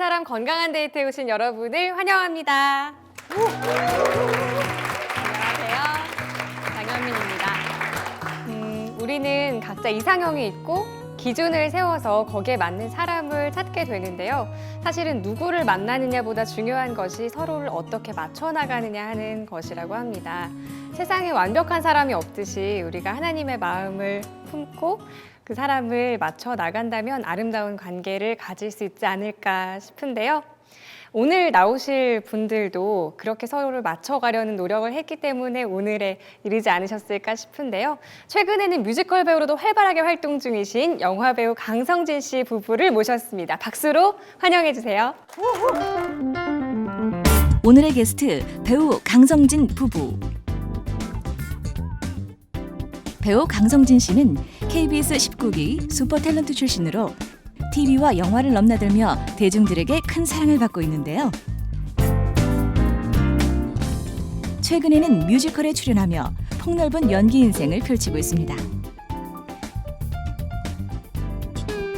사람 건강한 데이트에 오신 여러분을 환영합니다. 안녕하세요. 장현민입니다. 우리는 각자 이상형이 있고 기준을 세워서 거기에 맞는 사람을 찾게 되는데요. 사실은 누구를 만나느냐보다 중요한 것이 서로를 어떻게 맞춰 나가느냐 하는 것이라고 합니다. 세상에 완벽한 사람이 없듯이 우리가 하나님의 마음을 품고 그 사람을 맞춰 나간다면 아름다운 관계를 가질 수 있지 않을까 싶은데요. 오늘 나오실 분들도 그렇게 서로를 맞춰가려는 노력을 했기 때문에 오늘에 이르지 않으셨을까 싶은데요. 최근에는 뮤지컬 배우로도 활발하게 활동 중이신 영화배우 강성진 씨 부부를 모셨습니다. 박수로 환영해 주세요. 오늘의 게스트 배우 강성진 부부. 배우 강성진 씨는 KBS 19기 슈퍼탤런트 출신으로 TV와 영화를 넘나들며 대중들에게 큰 사랑을 받고 있는데요. 최근에는 뮤지컬에 출연하며 폭넓은 연기 인생을 펼치고 있습니다.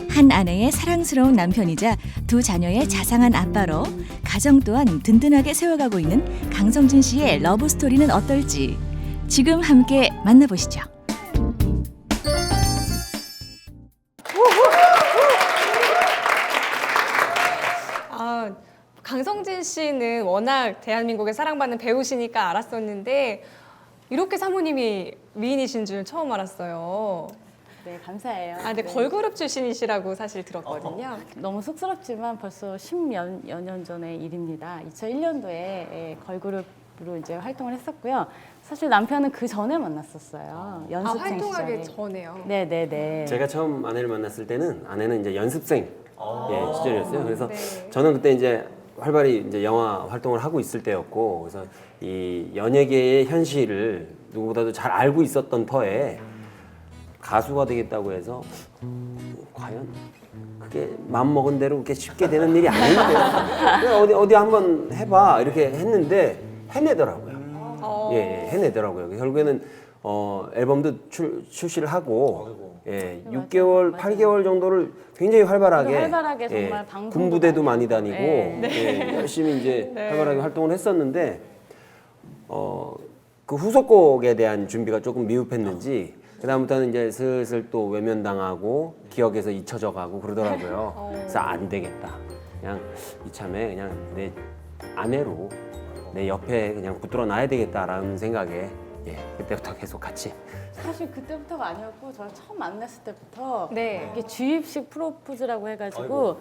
한 아내의 사랑스러운 남편이자 두 자녀의 자상한 아빠로 가정 또한 든든하게 세워가고 있는 강성진 씨의 러브 스토리는 어떨지 지금 함께 만나보시죠. 강성진 씨는 워낙 대한민국에 사랑받는 배우시니까 알았었는데 이렇게 사모님이 미인이신 줄 처음 알았어요. 네, 감사해요. 근데 네. 걸그룹 출신이시라고 사실 들었거든요. 너무 쑥스럽지만 벌써 10여 년 전의 일입니다. 2001년도에 걸그룹으로 이제 활동을 했었고요. 사실 남편은 그 전에 만났었어요. 연습생 활동하기 시절에. 전에요. 네네네. 제가 처음 아내를 만났을 때는 아내는 이제 연습생 시절이었어요. 그래서 네. 저는 그때 이제 활발히 이제 영화 활동을 하고 있을 때였고, 그래서 이 연예계의 현실을 누구보다도 잘 알고 있었던 터에 가수가 되겠다고 해서 과연 그게 마음 먹은 대로 그렇게 쉽게 되는 일이 아닌데 그냥 어디 한번 해봐 이렇게 했는데 해내더라고요. 예, 해내더라고요. 결국에는 앨범도 출시를 하고. 예, 맞아요. 6개월, 맞아요. 8개월 정도를 굉장히 활발하게, 정말 방송도 군부대도 많이 다니고. 다니고 예, 열심히 이제 활발하게 활동을 했었는데 그 후속곡에 대한 준비가 조금 미흡했는지 그다음부터는 이제 슬슬 또 외면당하고 기억에서 잊혀져 가고 그러더라고요. 그래서 안 되겠다. 그냥 이참에 그냥 내 아내로 내 옆에 그냥 붙들어 놔야 되겠다라는 생각에 예, 그때부터 계속 같이. 사실 그때부터가 아니었고 저를 처음 만났을 때부터 네. 이게 주입식 프로포즈라고 해가지고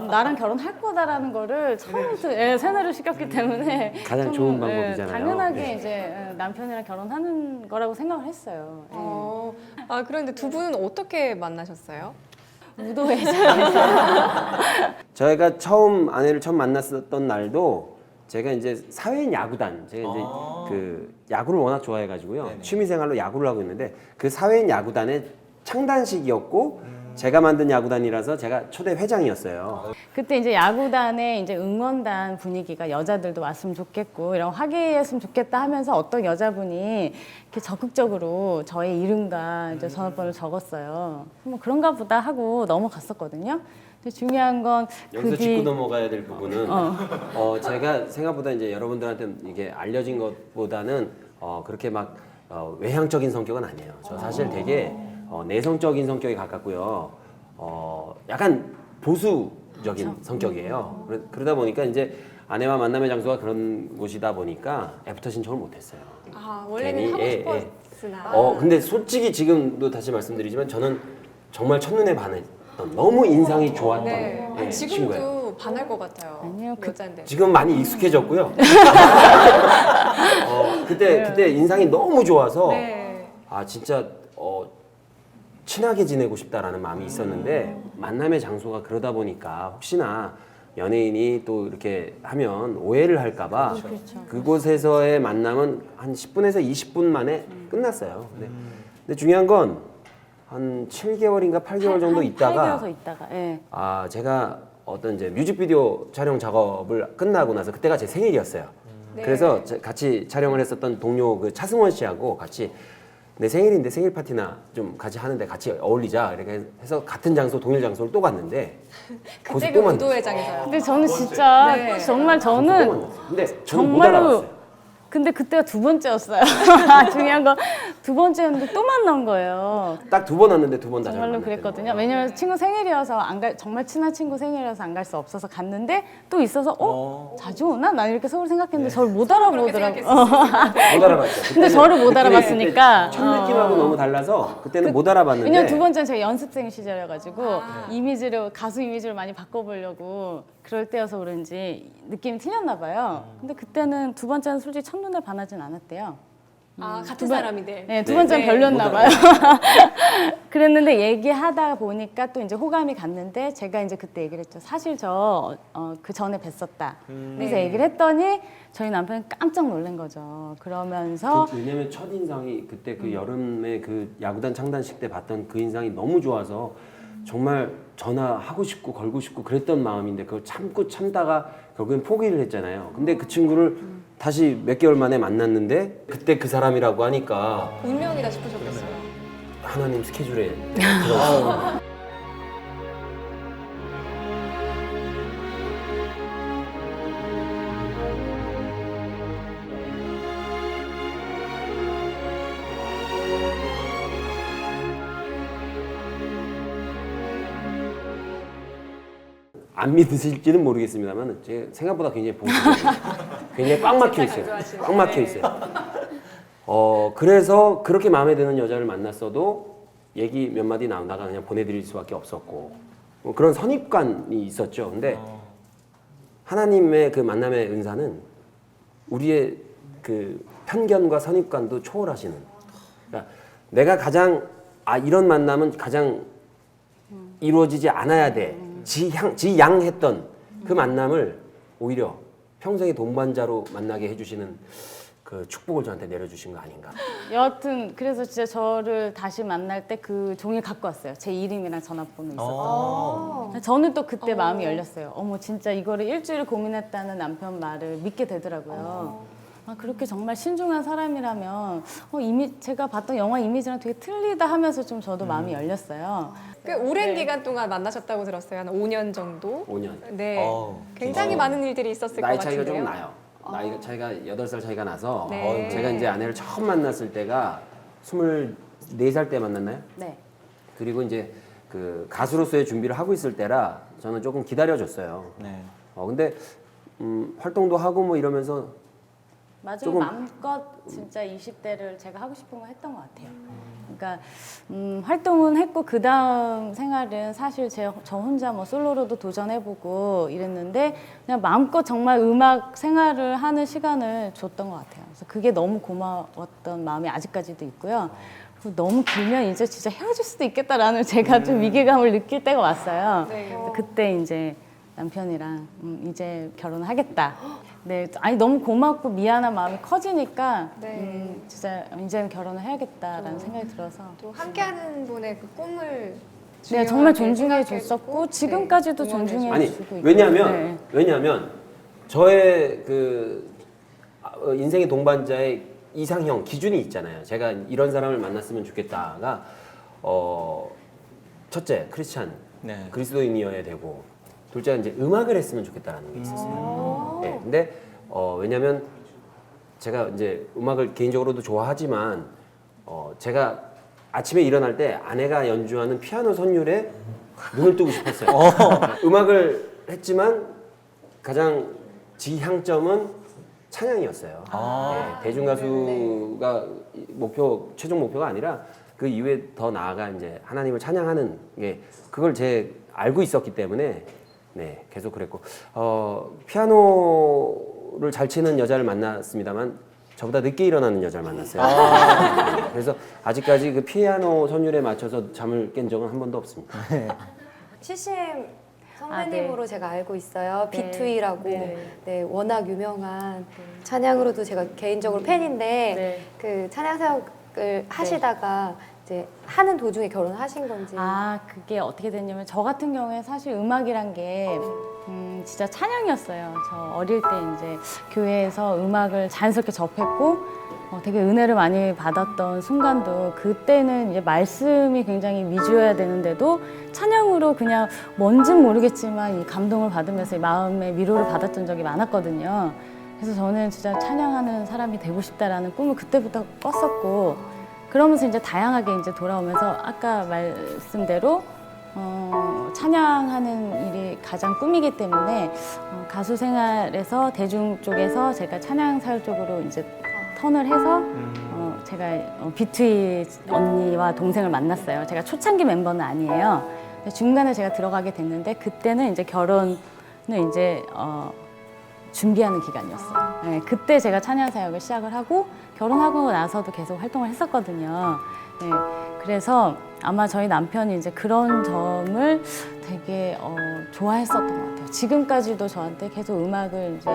나랑 결혼할 거다라는 거를 처음부터 세뇌를 시켰기 때문에 가장 좀, 좋은 방법이잖아요. 당연하게 네. 이제 남편이랑 결혼하는 거라고 생각을 했어요. 그런데 두 분은 어떻게 만나셨어요? 무도회에서 저희가 아내를 처음 만났었던 날도 제가 이제 사회인 야구단, 제가 이제 그 야구를 워낙 좋아해가지고요. 취미생활로 야구를 하고 있는데 그 사회인 야구단의 창단식이었고 제가 만든 야구단이라서 제가 초대 회장이었어요. 그때 이제 야구단의 이제 응원단 분위기가 여자들도 왔으면 좋겠고 이런 화기애애했으면 좋겠다 하면서 어떤 여자분이 이렇게 적극적으로 저의 이름과 이제 전화번호를 적었어요. 뭐 그런가 보다 하고 넘어갔었거든요. 근데 중요한 건 여기서 그 짚고 뒤 넘어가야 될 부분은 제가 생각보다 이제 여러분들한테 이게 알려진 것보다는 그렇게 막 외향적인 성격은 아니에요. 저 사실 되게 내성적인 성격에 가깝고요. 약간 보수적인 성격이에요. 그러다 보니까 이제 아내와 만남의 장소가 그런 곳이다 보니까 애프터 신청을 못했어요. 원래는 괜히, 하고 예, 싶었으나. 근데 솔직히 지금도 다시 말씀드리지만 저는 정말 첫눈에 반했던 너무 인상이 좋았던 예, 친구예요. 지금도 반할 것 같아요. 아니요, 여잔데. 지금 많이 익숙해졌고요. 그때 인상이 너무 좋아서 네. 진짜 친하게 지내고 싶다라는 마음이 있었는데 만남의 장소가 그러다 보니까 혹시나 연예인이 또 이렇게 하면 오해를 할까봐 그곳에서의 만남은 한 10분에서 20분 만에 끝났어요. 근데 중요한 건 한 7개월인가 8개월 정도 있다가 8개월 더 있다가 예. 제가 어떤 이제 뮤직비디오 촬영 작업을 끝나고 나서 그때가 제 생일이었어요. 네. 그래서 같이 촬영을 했었던 동료 그 차승원 씨하고 같이 내 생일인데 생일 파티나 좀 같이 하는데 같이 어울리자 이렇게 해서 같은 장소 동일 장소를 또 갔는데 거기서 그때 또 그 만났어요. 무도회장에서요. 근데 저는 진짜 네. 정말 또 저는 만났어요. 근데 저는 못 정말로 알아봤어요. 근데 그때가 두 번째였어요. 중요한 건 두 번째였는데 또 만난 거예요. 딱 두 번 왔는데 두 번 다 정말로 그랬거든요. 왜냐면 친구 생일이어서 정말 친한 친구 생일이라서 안 갈 수 없어서 갔는데 또 있어서 자주 오나? 난 이렇게 서울 생각했는데 저를 못 알아보더라고요. 못 알아봤죠. 근데 저를 못 그때는 알아봤으니까. 그때 첫 느낌하고 너무 달라서 그때는 못 알아봤는데. 왜냐면 두 번째는 제가 연습생 시절이어가지고 이미지를 가수 이미지를 많이 바꿔보려고 그럴 때여서 그런지 느낌이 틀렸나 봐요. 근데 그때는 두 번째는 솔직히 첫눈에 반하진 않았대요. 아, 같은 사람인데. 네, 두 네. 번째는 네. 별로였나 못 봐요. 그랬는데 얘기하다 보니까 또 이제 호감이 갔는데 제가 이제 그때 얘기를 했죠. 사실 저 그 전에 뵀었다. 그래서 네. 얘기를 했더니 저희 남편이 깜짝 놀란 거죠. 그러면서 왜냐면 첫 인상이 그때 그 여름에 그 야구단 창단식 때 봤던 그 인상이 너무 좋아서 정말 전화하고 싶고 걸고 싶고 그랬던 마음인데 그걸 참고 참다가 결국엔 포기를 했잖아요. 근데 그 친구를 다시 몇 개월 만에 만났는데 그때 그 사람이라고 하니까 운명이다 싶으셨겠어요. 하나님 스케줄에 들어갔어요. 안 믿으실지는 모르겠습니다만 제 생각보다 굉장히 보수적이에요. 굉장히 꽉 막혀 있어요. 꽉 막혀 있어요. 그래서 그렇게 마음에 드는 여자를 만났어도 얘기 몇 마디 나오다가 그냥 보내드릴 수밖에 없었고 뭐 그런 선입관이 있었죠. 근데 하나님의 그 만남의 은사는 우리의 그 편견과 선입관도 초월하시는. 그러니까 내가 가장 이런 만남은 가장 이루어지지 않아야 돼. 지양했던 그 만남을 오히려 평생의 동반자로 만나게 해주시는 그 축복을 저한테 내려주신 거 아닌가. 여하튼 그래서 진짜 저를 다시 만날 때 그 종이 갖고 왔어요. 제 이름이랑 전화번호 있었던. 저는 또 그때 마음이 열렸어요. 어머 진짜 이거를 일주일 고민했다는 남편 말을 믿게 되더라고요. 그렇게 정말 신중한 사람이라면 제가 봤던 영화 이미지랑 되게 틀리다 하면서 좀 저도 마음이 열렸어요. 꽤 오랜 기간 동안 만나셨다고 들었어요. 한 5년 정도. 5년. 네. 굉장히 많은 일들이 있었을 것 나이 같은데요. 차이가 조금 나요. 나이 차이가 8살 차이가 나서 네. 제가 이제 아내를 처음 만났을 때가 24살 때 만났나요? 네. 그리고 이제 그 가수로서의 준비를 하고 있을 때라 저는 조금 기다려줬어요. 네. 근데 활동도 하고 뭐 이러면서 맞아요. 조금- 마음껏 진짜 20대를 제가 하고 싶은 거 했던 것 같아요. 그러니까 활동은 했고 그 다음 생활은 사실 저 혼자 뭐 솔로로도 도전해보고 이랬는데 그냥 마음껏 정말 음악 생활을 하는 시간을 줬던 것 같아요. 그래서 그게 너무 고마웠던 마음이 아직까지도 있고요. 그리고 너무 길면 이제 진짜 헤어질 수도 있겠다라는 제가 좀 위기감을 느낄 때가 왔어요. 네. 그래서 그때 이제 남편이랑 이제 결혼하겠다. 네, 아니 너무 고맙고 미안한 마음이 커지니까 네. 진짜 이제는 결혼을 해야겠다라는 생각이 들어서 또 함께하는 분의 그 꿈을 네, 정말 중요하게 존중해 생각했고, 줬었고 네, 지금까지도 응원해 존중해 아니 주고 있고. 왜냐하면 네. 저의 그 인생의 동반자의 이상형 기준이 있잖아요. 제가 이런 사람을 만났으면 좋겠다가 첫째 크리스찬 네. 그리스도인이어야 되고 둘째가 이제 음악을 했으면 좋겠다라는 게 있었어요. 네, 근데 왜냐하면 제가 이제 음악을 개인적으로도 좋아하지만 제가 아침에 일어날 때 아내가 연주하는 피아노 선율에 눈을 뜨고 싶었어요. 음악을 했지만 가장 지향점은 찬양이었어요. 네, 대중 가수가 최종 목표가 아니라 그 이후에 더 나아가 이제 하나님을 찬양하는 게 그걸 알고 있었기 때문에 네, 계속 그랬고 피아노를 잘 치는 여자를 만났습니다만 저보다 늦게 일어나는 여자를 만났어요. 네, 그래서 아직까지 그 피아노 선율에 맞춰서 잠을 깬 적은 한 번도 없습니다. CCM 선배님으로 제가 알고 있어요. 네. B2E라고. 네. 네, 워낙 유명한 찬양으로도 제가 개인적으로 팬인데 네. 그 찬양 사역을 하시다가 이제 하는 도중에 결혼하신 건지. 그게 어떻게 됐냐면 저 같은 경우에 사실 음악이란 게 진짜 찬양이었어요. 저 어릴 때 이제 교회에서 음악을 자연스럽게 접했고 되게 은혜를 많이 받았던 순간도 그때는 이제 말씀이 굉장히 위주여야 되는데도 찬양으로 그냥 뭔진 모르겠지만 이 감동을 받으면서 이 마음의 위로를 받았던 적이 많았거든요. 그래서 저는 진짜 찬양하는 사람이 되고 싶다라는 꿈을 그때부터 꿨었고 그러면서 이제 다양하게 이제 돌아오면서 아까 말씀대로 찬양하는 일이 가장 꿈이기 때문에 가수 생활에서 대중 쪽에서 제가 찬양 사역 쪽으로 이제 턴을 해서 제가 비트위 언니와 동생을 만났어요. 제가 초창기 멤버는 아니에요. 근데 중간에 제가 들어가게 됐는데 그때는 이제 결혼을 이제 준비하는 기간이었어요. 네, 그때 제가 찬양 사역을 시작을 하고 결혼하고 나서도 계속 활동을 했었거든요. 네, 그래서 아마 저희 남편이 이제 그런 점을 되게 좋아했었던 것 같아요. 지금까지도 저한테 계속 음악을 이제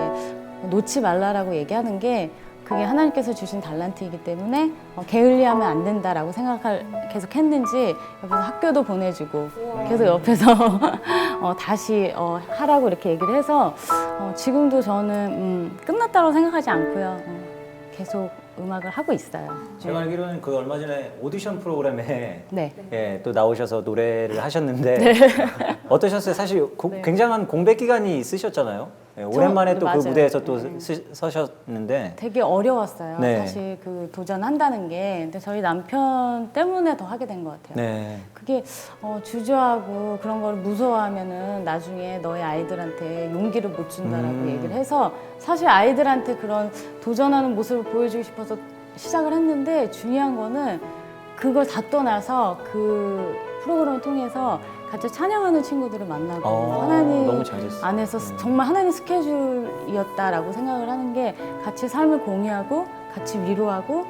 놓지 말라라고 얘기하는 게 그게 하나님께서 주신 달란트이기 때문에 게을리하면 안 된다라고 생각을 계속 했는지 옆에서 학교도 보내주고 계속 옆에서 다시 하라고 이렇게 얘기를 해서 지금도 저는 끝났다고 생각하지 않고요. 계속 음악을 하고 있어요. 제가 알기로는 그 얼마 전에 오디션 프로그램에 네. 예, 또 나오셔서 노래를 하셨는데 어떠셨어요? 사실 굉장한 공백 기간이 있으셨잖아요. 예, 오랜만에 또 그 맞아요. 무대에서 또 서셨는데 되게 어려웠어요. 네. 사실 그 도전한다는 게. 근데 저희 남편 때문에 더 하게 된 것 같아요. 네. 그게 주저하고 그런 걸 무서워하면은 나중에 너의 아이들한테 용기를 못 준다라고 얘기를 해서 사실 아이들한테 그런 도전하는 모습을 보여주고 싶어서 시작을 했는데 중요한 거는 그걸 다 떠나서 그 프로그램을 통해서 같이 찬양하는 친구들을 만나고 하나님 너무 잘 됐어요. 안에서 정말 하나님 스케줄이었다라고 생각을 하는 게 같이 삶을 공유하고 같이 위로하고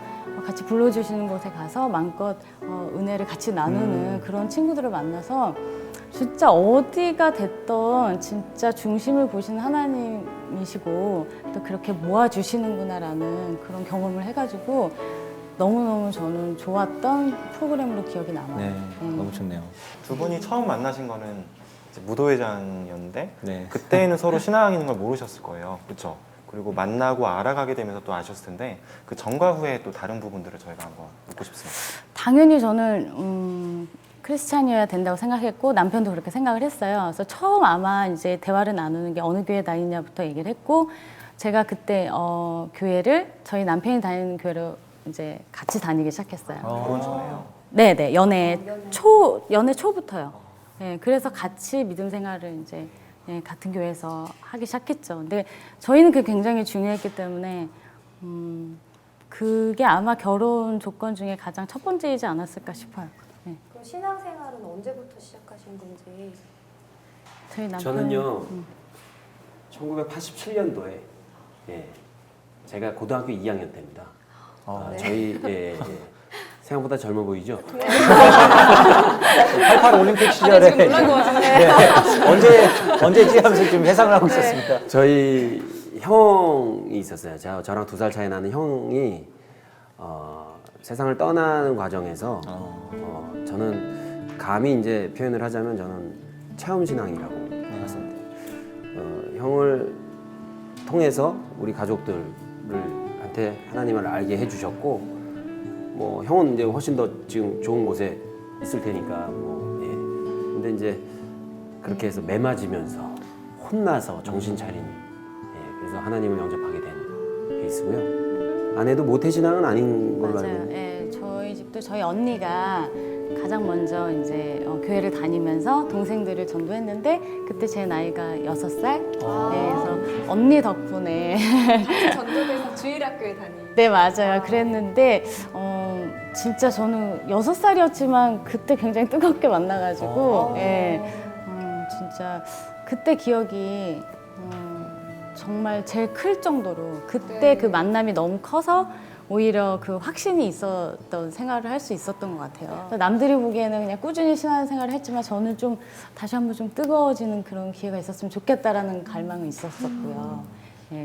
같이 불러주시는 곳에 가서 마음껏 은혜를 같이 나누는 그런 친구들을 만나서 진짜 어디가 됐던 진짜 중심을 보시는 하나님이시고 또 그렇게 모아주시는구나라는 그런 경험을 해가지고 너무너무 저는 좋았던 프로그램으로 기억이 남아요. 네, 너무 좋네요. 두 분이 처음 만나신 거는 이제 무도회장이었는데 네. 그때는 서로 신앙이 있는 걸 모르셨을 거예요. 그렇죠? 그리고 만나고 알아가게 되면서 또 아셨을 텐데 그 전과 후에 또 다른 부분들을 저희가 한번 묻고 싶습니다. 당연히 저는 크리스찬이어야 된다고 생각했고 남편도 그렇게 생각을 했어요. 그래서 처음 아마 이제 대화를 나누는 게 어느 교회 다니냐부터 얘기를 했고 제가 그때 교회를 저희 남편이 다니는 교회로 이제 같이 다니기 시작했어요. 결혼 전에요. 네네 연애 초부터요. 네, 그래서 같이 믿음 생활을 이제 같은 교회에서 하기 시작했죠. 근데 저희는 그게 굉장히 중요했기 때문에 그게 아마 결혼 조건 중에 가장 첫 번째이지 않았을까 싶어요. 네. 그럼 신앙생활은 언제부터 시작하신 건지? 저희 남편 저는요 1987년도에 제가 고등학교 2학년 때입니다. 저희 생각보다 젊어 보이죠? 88 올림픽 시절에 네. 언제지 하면서 좀 회상을 하고 있었습니다. 저희 형이 있었어요. 저랑 2살 차이 나는 형이 세상을 떠나는 과정에서 저는 감히 이제 표현을 하자면 저는 체험신앙이라고 봤습니다. 형을 통해서 우리 가족들한테 하나님을 알게 해주셨고 뭐 형은 이제 훨씬 더 지금 좋은 곳에 있을 테니까 근데 이제 그렇게 해서 매맞으면서 혼나서 정신 차린 그래서 하나님을 영접하게 된 케이스고요. 아내도 모태신앙은 아닌 걸로 알고 맞아요. 있는데 네, 저희 집도 저희 언니가 가장 먼저 이제 교회를 다니면서 동생들을 전도했는데 그때 제 나이가 6살. 네, 그래서 언니 덕분에 전도돼서 주일학교에 다니. 네 맞아요. 그랬는데 진짜 저는 6살이었지만 그때 굉장히 뜨겁게 만나가지고 진짜 그때 기억이 정말 제일 클 정도로 그때 그 만남이 너무 커서 오히려 그 확신이 있었던 생활을 할 수 있었던 것 같아요. 남들이 보기에는 그냥 꾸준히 신앙생활을 했지만 저는 좀 다시 한번 좀 뜨거워지는 그런 기회가 있었으면 좋겠다라는 갈망은 있었었고요.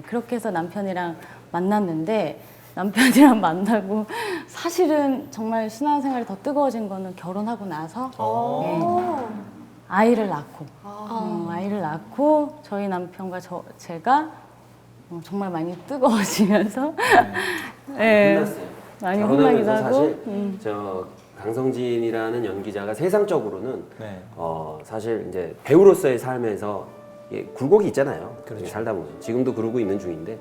그렇게 해서 남편이랑 만났는데 남편이랑 만나고 사실은 정말 신앙생활이 더 뜨거워진 거는 결혼하고 나서 아이를 낳고 아이를 낳고 저희 남편과 제가 정말 많이 뜨거워지면서 네. 혼났어요. 많이 결혼하면서 혼나기도 하고. 사실 저 강성진이라는 연기자가 세상적으로는 네. 사실 이제 배우로서의 삶에서 굴곡이 있잖아요. 그렇죠. 살다 보면 지금도 그러고 있는 중인데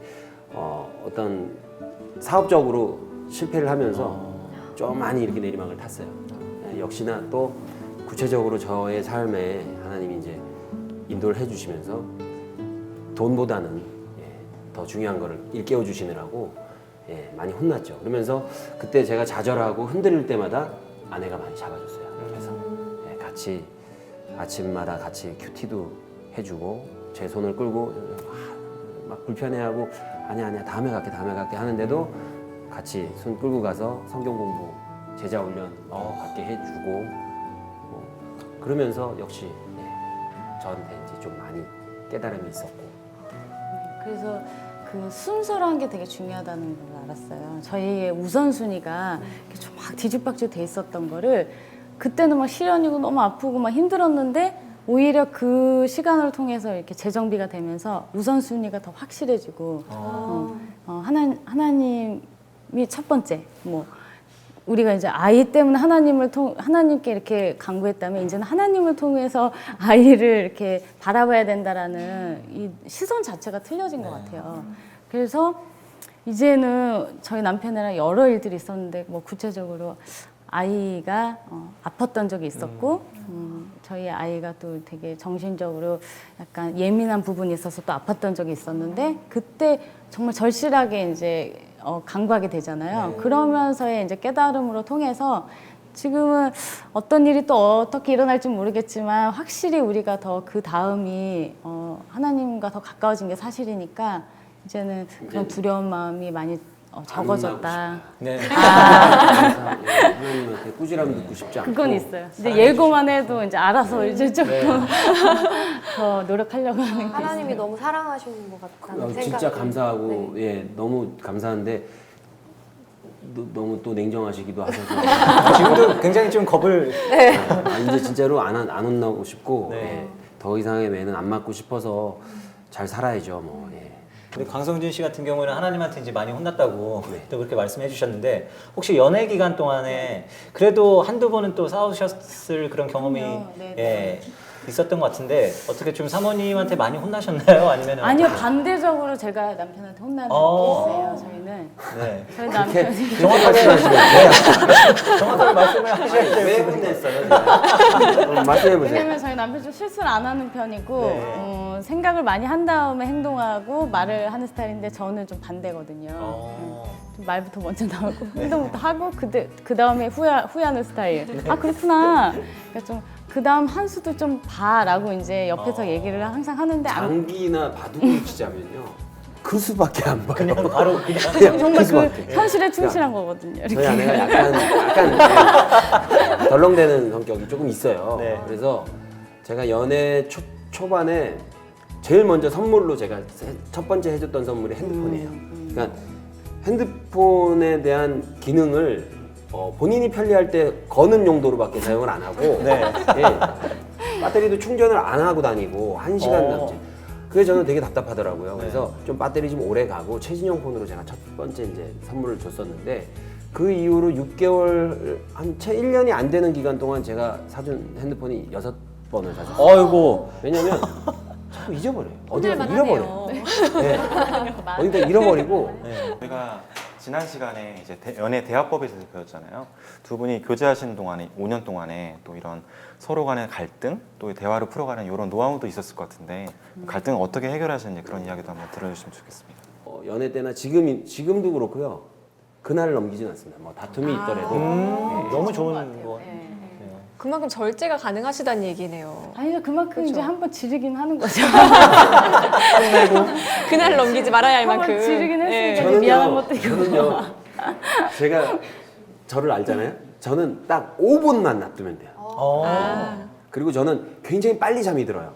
어떤 사업적으로 실패를 하면서 좀 많이 이렇게 내리막을 탔어요. 역시나 또 구체적으로 저의 삶에 하나님이 이제 인도를 해주시면서 돈보다는 더 중요한 거를 일깨워 주시느라고 많이 혼났죠. 그러면서 그때 제가 좌절하고 흔들릴 때마다 아내가 많이 잡아줬어요. 그래서 같이 아침마다 같이 큐티도 해주고 제 손을 끌고 막 불편해하고 아니야 다음에 갈게 하는데도 같이 손 끌고 가서 성경 공부 제자 훈련 같이 해주고 그러면서 역시 저한테 이제 좀 많이 깨달음이 있었고 그래서 그 순서라는 게 되게 중요하다는 걸 알았어요. 저희의 우선순위가 이렇게 좀 막 뒤죽박죽 돼 있었던 거를 그때는 막 시련이고 너무 아프고 막 힘들었는데 오히려 그 시간을 통해서 이렇게 재정비가 되면서 우선순위가 더 확실해지고 하나님이 첫 번째 뭐 우리가 이제 아이 때문에 하나님께 이렇게 간구했다면 이제는 하나님을 통해서 아이를 이렇게 바라봐야 된다라는 이 시선 자체가 틀려진 것 같아요. 그래서 이제는 저희 남편이랑 여러 일들이 있었는데 뭐 구체적으로 아이가 아팠던 적이 있었고 저희 아이가 또 되게 정신적으로 약간 예민한 부분이 있어서 또 아팠던 적이 있었는데 그때 정말 절실하게 이제 간구하게 되잖아요. 그러면서의 이제 깨달음으로 통해서 지금은 어떤 일이 또 어떻게 일어날지 모르겠지만 확실히 우리가 더 그 다음이 하나님과 더 가까워진 게 사실이니까 이제는 그런 두려운 마음이 많이 적어졌다. 네. 하나님한테 꾸지람 듣고 싶지 않고 그건 있어요. 이제 예고만 해도 이제 알아서 이제 조금 더 노력하려고 하는 게 있어요. 하나님이 너무 사랑하시는 것 같다는 생각이. 진짜 감사하고 너무 감사한데 너무 또 냉정하시기도 하셔서 지금도 굉장히 좀 겁을 이제 진짜로 안 혼나고 싶고 네. 더 이상의 매는 안 맞고 싶어서 잘 살아야죠 뭐. 근데 강성진 씨 같은 경우는 하나님한테 이제 많이 혼났다고 또 그렇게 말씀해 주셨는데 혹시 연애 기간 동안에 그래도 한두 번은 또 싸우셨을 그런 경험이 네. 있었던 것 같은데 어떻게 좀 사모님한테 많이 혼나셨나요? 아니면은 아니요, 반대적으로 제가 남편한테 혼나는 케이스예요. 저희는 네. 저희 남편이 정확하게 정확하게 말씀을 하셔야 돼요. 왜 혼냈어요? 말씀해 보세요. 왜냐면 저희 남편 좀 실수를 안 하는 편이고 네. 생각을 많이 한 다음에 행동하고 말을 하는 스타일인데 저는 좀 반대거든요. 좀 말부터 먼저 나오고 행동부터 하고 그 다음에 후회하는 스타일. 아 그렇구나. 그러니까 좀 그 다음 한 수도 좀 봐라고 이제 옆에서 얘기를 항상 하는데 장기나 바둑을 치자면요 그 수밖에 안 봐요. 그냥 바로 그냥 정말 그 수밖에. 현실에 충실한 거거든요. 저희 이렇게. 아내가 약간 덜렁대는 성격이 조금 있어요. 네. 그래서 제가 연애 초반에 제일 먼저 선물로 제가 첫 번째 해줬던 선물이 핸드폰이에요. 그러니까 핸드폰에 대한 기능을 본인이 편리할 때 거는 용도로밖에 사용을 안 하고 배터리도 충전을 안 하고 다니고 1시간 남짓. 그게 저는 되게 답답하더라고요. 그래서 좀 배터리 좀 오래 가고 최신형 폰으로 제가 첫 번째 이제 선물을 줬었는데 그 이후로 6개월 한 채 1년이 안 되는 기간 동안 제가 사준 핸드폰이 6번을 사줬어요. 어이고 왜냐면 자꾸 잊어버려요. 어디가 혼날만 잃어버려요. 하네요. 어디가 잃어버리고 저희가 지난 시간에 이제 연애 대화법에 대해서 배웠잖아요. 두 분이 교제하시는 동안에 5년 동안에 또 이런 서로 간의 갈등 또 대화로 풀어가는 이런 노하우도 있었을 것 같은데 갈등을 어떻게 해결하시는지 그런 이야기도 한번 들어주시면 좋겠습니다. 연애 때나 지금도 그렇고요. 그날 넘기진 않습니다. 뭐 다툼이 있더라도 너무 좋은 거. 그만큼 절제가 가능하시다는 얘기네요. 아니요, 그만큼 이제 한번 지르긴 하는 거죠. 그날 넘기지 말아야 할 만큼. 한번 지르긴 했으니까 미안한 것도 있고. 저는요, 제가 저를 알잖아요. 저는 딱 5분만 놔두면 돼요. 그리고 저는 굉장히 빨리 잠이 들어요.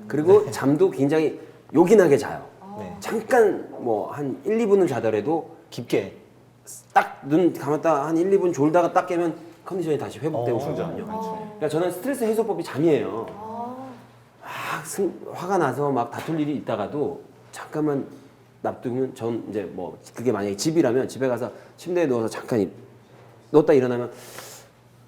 그리고 잠도 굉장히 요긴하게 자요. 네. 잠깐 뭐 한 1, 2분을 자더라도 깊게. 딱 눈 감았다 한 1, 2분 졸다가 딱 깨면 컨디션이 다시 회복되고 그러거든요. 그러니까 저는 스트레스 해소법이 잠이에요. 막 화가 나서 막 다툴 일이 있다가도 잠깐만 놔두면 전 이제 뭐 그게 만약에 집이라면 집에 가서 침대에 누워서 잠깐 누웠다 일어나면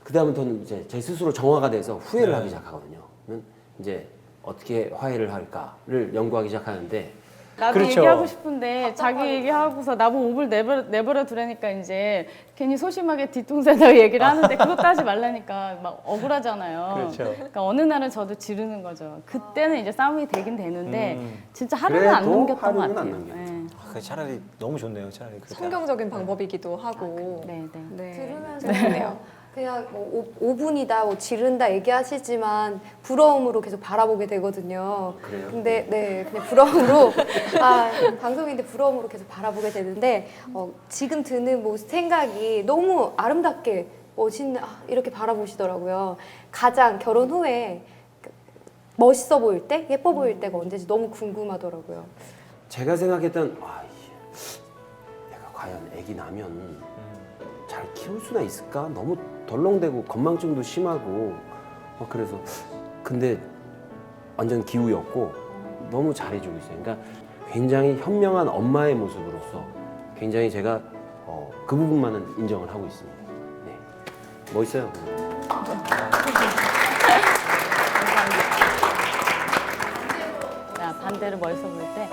그 다음부터는 이제 제 스스로 정화가 돼서 후회를 하기 시작하거든요. 그러면 이제 어떻게 화해를 할까를 연구하기 시작하는데 나도 그렇죠. 얘기하고 싶은데 자기 얘기하고서 나보고 옵을 내버려 두라니까 이제 괜히 소심하게 뒤통수에다 얘기를 하는데 그것도 하지 말라니까 막 억울하잖아요. 그렇죠. 그러니까 어느 날은 저도 지르는 거죠. 그때는 이제 싸움이 되긴 되는데 진짜 하루는 안 그래도 넘겼던 것 하루는 같아요. 안 넘겼죠. 네. 아, 차라리 너무 좋네요. 차라리 그렇게. 성경적인 방법이기도 하고. 네, 네. 네. 들으면서 그러네요. 그냥 뭐 5분이다, 뭐 지른다 얘기하시지만 부러움으로 계속 바라보게 되거든요. 그래요? 근데 네, 그냥 부러움으로 방송인데 부러움으로 계속 바라보게 되는데 지금 드는 뭐 생각이 너무 아름답게 멋있는 이렇게 바라보시더라고요. 가장 결혼 후에 멋있어 보일 때, 예뻐 보일 때가 언제지 너무 궁금하더라고요. 제가 생각했던 내가 과연 아기 나면 잘 키울 수나 있을까? 너무 덜렁대고 건망증도 심하고 그래서 근데 완전 기우였고 너무 잘해주고 있어요. 그러니까 굉장히 현명한 엄마의 모습으로서 굉장히 제가 그 부분만은 인정을 하고 있습니다. 네. 멋있어요. 반대로 멋있어 보일 때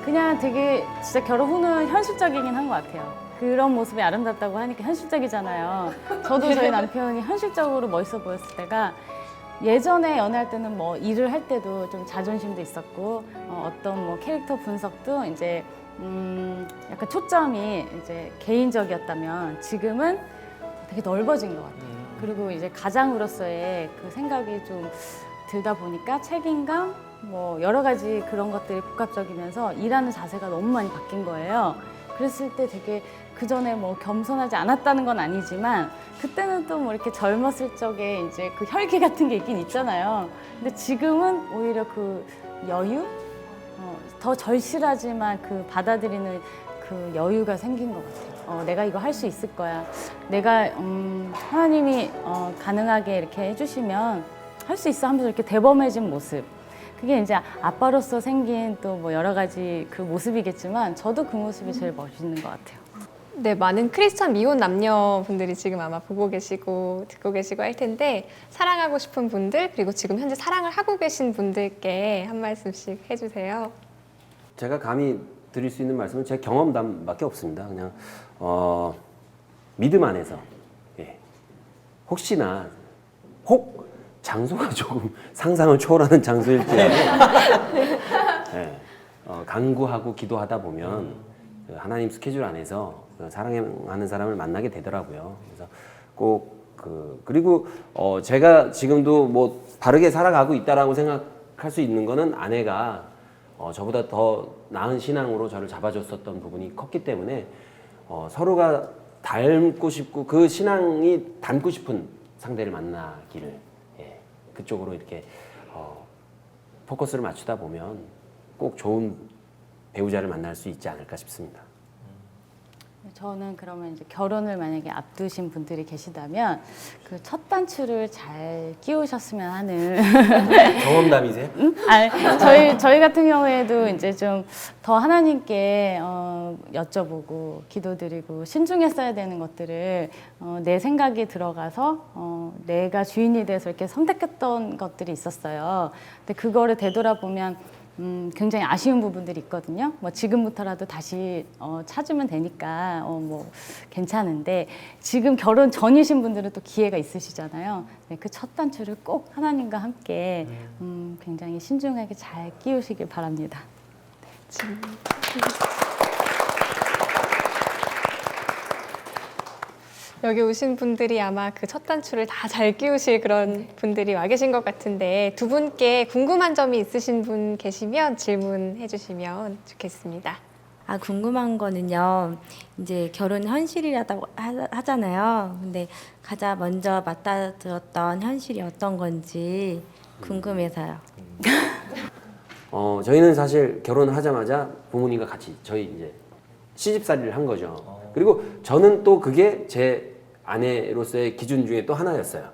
그냥 되게 진짜 결혼 후는 현실적이긴 한 것 같아요. 그런 모습이 아름답다고 하니까 현실적이잖아요. 저도 저희 남편이 현실적으로 멋있어 보였을 때가 예전에 연애할 때는 뭐 일을 할 때도 좀 자존심도 있었고 어떤 뭐 캐릭터 분석도 이제 약간 초점이 이제 개인적이었다면 지금은 되게 넓어진 것 같아요. 그리고 이제 가장으로서의 그 생각이 좀 들다 보니까 책임감 뭐 여러 가지 그런 것들이 복합적이면서 일하는 자세가 너무 많이 바뀐 거예요. 그랬을 때 되게 그 전에 뭐 겸손하지 않았다는 건 아니지만 그때는 또 뭐 이렇게 젊었을 적에 이제 그 혈기 같은 게 있긴 있잖아요. 근데 지금은 오히려 그 여유, 더 절실하지만 그 받아들이는 그 여유가 생긴 것 같아요. 내가 이거 할 수 있을 거야. 내가 하나님이 가능하게 이렇게 해주시면 할 수 있어 하면서 이렇게 대범해진 모습. 그게 이제 아빠로서 생긴 또 뭐 여러 가지 그 모습이겠지만 저도 그 모습이 제일 멋있는 것 같아요. 네, 많은 크리스천 미혼 남녀분들이 지금 아마 보고 계시고 듣고 계시고 할 텐데 사랑하고 싶은 분들 그리고 지금 현재 사랑을 하고 계신 분들께 한 말씀씩 해주세요. 제가 감히 드릴 수 있는 말씀은 제 경험담밖에 없습니다. 그냥 믿음 안에서 혹시나 혹 장소가 조금 상상을 초월하는 장소일지라도 간구하고 기도하다 보면 하나님 스케줄 안에서 사랑하는 사람을 만나게 되더라고요. 그래서 꼭 그리고 제가 지금도 뭐 바르게 살아가고 있다라고 생각할 수 있는 거는 아내가 저보다 더 나은 신앙으로 저를 잡아줬었던 부분이 컸기 때문에 서로가 닮고 싶고 그 신앙이 닮고 싶은 상대를 만나기를 그쪽으로 이렇게 포커스를 맞추다 보면 꼭 좋은 배우자를 만날 수 있지 않을까 싶습니다. 저는 그러면 이제 결혼을 만약에 앞두신 분들이 계시다면 그 첫 단추를 잘 끼우셨으면 하는 경험담이세요? 저희 같은 경우에도 이제 좀 더 하나님께 여쭤보고 기도드리고 신중했어야 되는 것들을 내 생각이 들어가서 내가 주인이 돼서 이렇게 선택했던 것들이 있었어요. 근데 그거를 되돌아보면 굉장히 아쉬운 부분들이 있거든요. 뭐 지금부터라도 다시 찾으면 되니까 뭐 괜찮은데 지금 결혼 전이신 분들은 또 기회가 있으시잖아요. 네, 그 첫 단추를 꼭 하나님과 함께 굉장히 신중하게 잘 끼우시길 바랍니다. 여기 오신 분들이 아마 그 첫 단추를 다 잘 끼우실 그런 분들이 와 계신 것 같은데 두 분께 궁금한 점이 있으신 분 계시면 질문해 주시면 좋겠습니다. 궁금한 거는요. 이제 결혼 현실이라고 하잖아요. 근데 가장 먼저 맞닥뜨렸던 현실이 어떤 건지 궁금해서요. 저희는 사실 결혼하자마자 부모님과 같이 저희 이제 시집살이를 한 거죠. 그리고 저는 또 그게 제 아내로서의 기준 중에 또 하나였어요.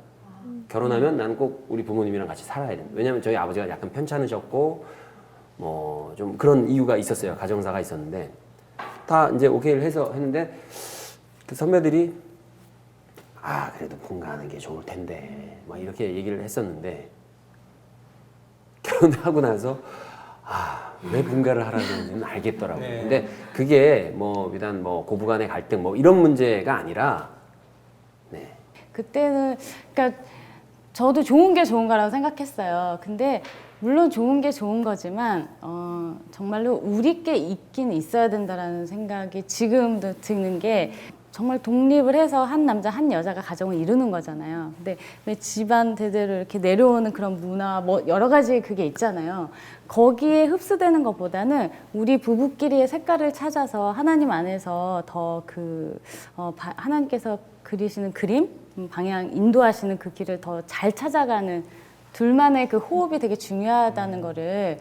결혼하면 나는 꼭 우리 부모님이랑 같이 살아야 된다. 왜냐하면 저희 아버지가 약간 편찮으셨고 뭐 좀 그런 이유가 있었어요. 가정사가 있었는데 다 이제 오케이를 해서 했는데 그 선배들이 그래도 분가하는 게 좋을 텐데 막 이렇게 얘기를 했었는데 결혼하고 나서 왜 분가를 하라는지는 알겠더라고요. 네. 근데 그게 뭐 비단 뭐 고부간의 갈등 뭐 이런 문제가 아니라 그때는 그러니까 저도 좋은 게 좋은 거라고 생각했어요. 근데 물론 좋은 게 좋은 거지만 정말로 우리 게 있긴 있어야 된다라는 생각이 지금도 드는 게 정말 독립을 해서 한 남자 한 여자가 가정을 이루는 거잖아요. 근데 왜 집안 대대로 이렇게 내려오는 그런 문화 뭐 여러 가지 그게 있잖아요. 거기에 흡수되는 것보다는 우리 부부끼리의 색깔을 찾아서 하나님 안에서 더 하나님께서 그리시는 그림 방향 인도하시는 그 길을 더 잘 찾아가는 둘만의 그 호흡이 되게 중요하다는 거를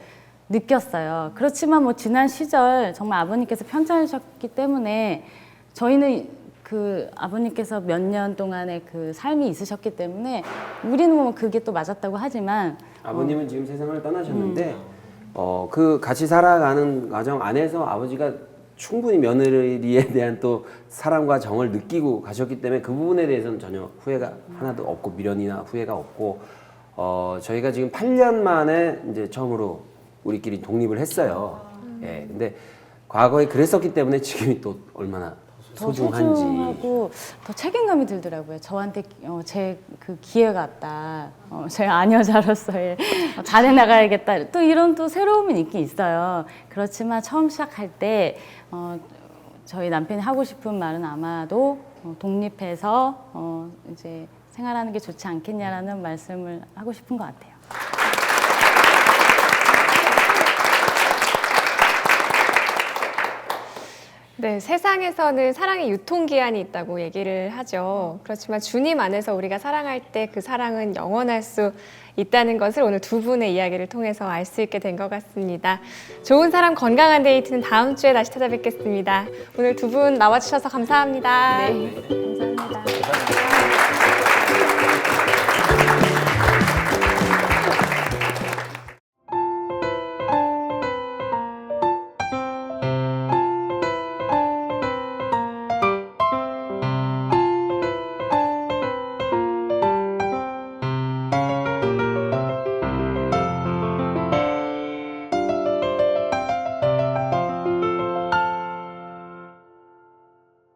느꼈어요. 그렇지만 뭐 지난 시절 정말 아버님께서 편찮으셨기 때문에 저희는 그 아버님께서 몇 년 동안의 그 삶이 있으셨기 때문에 우리는 뭐 그게 또 맞았다고 하지만 아버님은 지금 세상을 떠나셨는데 그 같이 살아가는 과정 안에서 아버지가 충분히 며느리에 대한 또 사랑과 정을 느끼고 가셨기 때문에 그 부분에 대해서는 전혀 후회가 하나도 없고 미련이나 후회가 없고 저희가 지금 8년 만에 이제 처음으로 우리끼리 독립을 했어요. 예, 근데 과거에 그랬었기 때문에 지금이 또 얼마나 더 소중한지. 소중하고 더 책임감이 들더라고요. 저한테 제 그 기회가 왔다. 제 아녀자로서의 잘해 나가야겠다. 또 이런 또 새로움이 있긴 있어요. 그렇지만 처음 시작할 때 저희 남편이 하고 싶은 말은 아마도 독립해서 이제 생활하는 게 좋지 않겠냐라는 말씀을 하고 싶은 것 같아요. 네, 세상에서는 사랑의 유통기한이 있다고 얘기를 하죠. 그렇지만 주님 안에서 우리가 사랑할 때 그 사랑은 영원할 수 있다는 것을 오늘 두 분의 이야기를 통해서 알 수 있게 된 것 같습니다. 좋은 사람 건강한 데이트는 다음 주에 다시 찾아뵙겠습니다. 오늘 두 분 나와주셔서 감사합니다. 감사합니다.